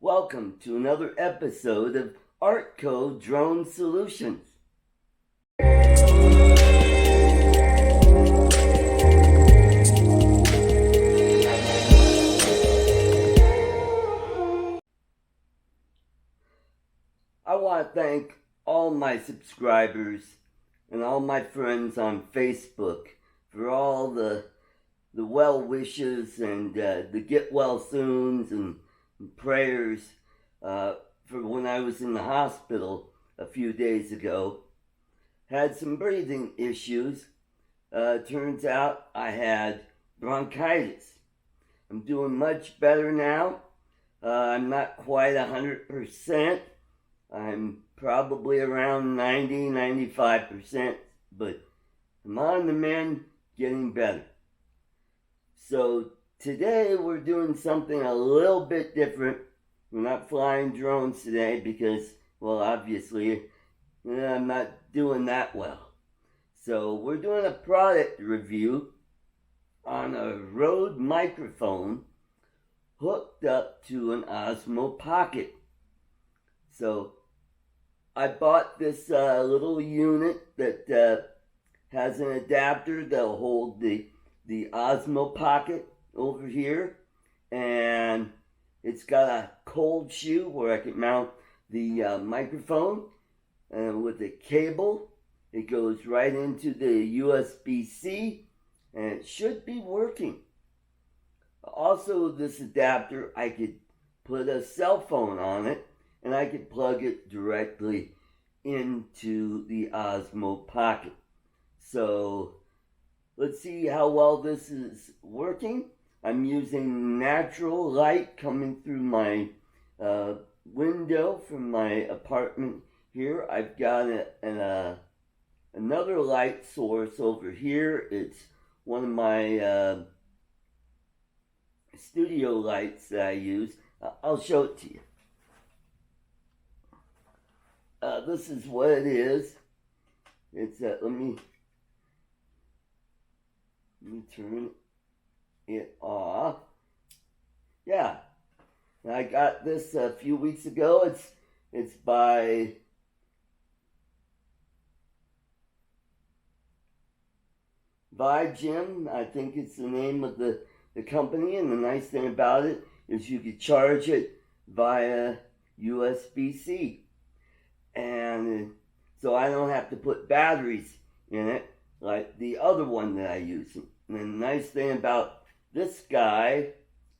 Welcome to another episode of ArtCo Drone Solutions. I want to thank all my subscribers and all my friends on Facebook for all the well wishes and the get well soons and prayers for when I was in the hospital a few days ago. Had some breathing issues. Turns out I had bronchitis. I'm doing much better now. I'm not quite 100%. I'm probably around 90-95%, but I'm on the mend, getting better. So today we're doing something a little bit different. We're not flying drones today because, well, obviously, I'm not doing that well. So we're doing a product review on a Rode microphone hooked up to an Osmo Pocket. So I bought this little unit that has an adapter that'll hold the Osmo Pocket over here, and it's got a cold shoe where I can mount the microphone, and with a cable it goes right into the USB-C, and it should be working. Also, this adapter, I could put a cell phone on it and I could plug it directly into the Osmo Pocket. So let's see how well this is working. I'm using natural light coming through my window from my apartment here. I've got another light source over here. It's one of my studio lights that I use. I'll show it to you. This is what it is. It's let me turn it off. Yeah, I got this a few weeks ago. It's by Jim. I think it's the name of the company, and the nice thing about it is you can charge it via USB-C. And so I don't have to put batteries in it like the other one that I use. And the nice thing about this guy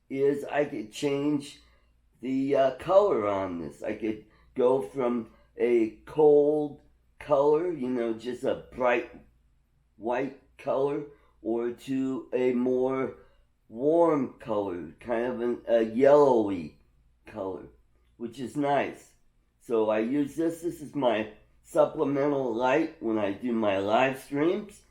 is I could change the color on this. I could go from a cold color, just a bright white color, or to a more warm color, kind of a yellowy color, which is nice. So I use this. This is my supplemental light when I do my live streams,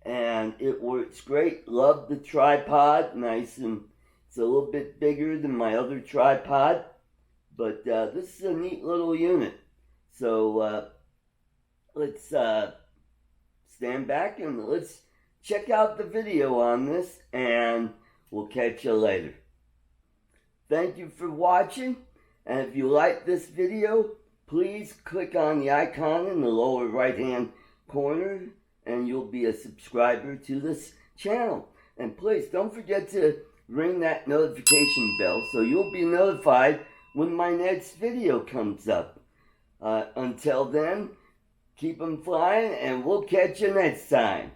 and it works great. Love the tripod. Nice, and it's a little bit bigger than my other tripod, but this is a neat little unit. So let's stand back and let's check out the video on this, and we'll catch you later. Thank you for watching, and if you like this video, please click on the icon in the lower right hand corner and you'll be a subscriber to this channel. And please don't forget to ring that notification bell so you'll be notified when my next video comes up. Until then, keep them flying and we'll catch you next time.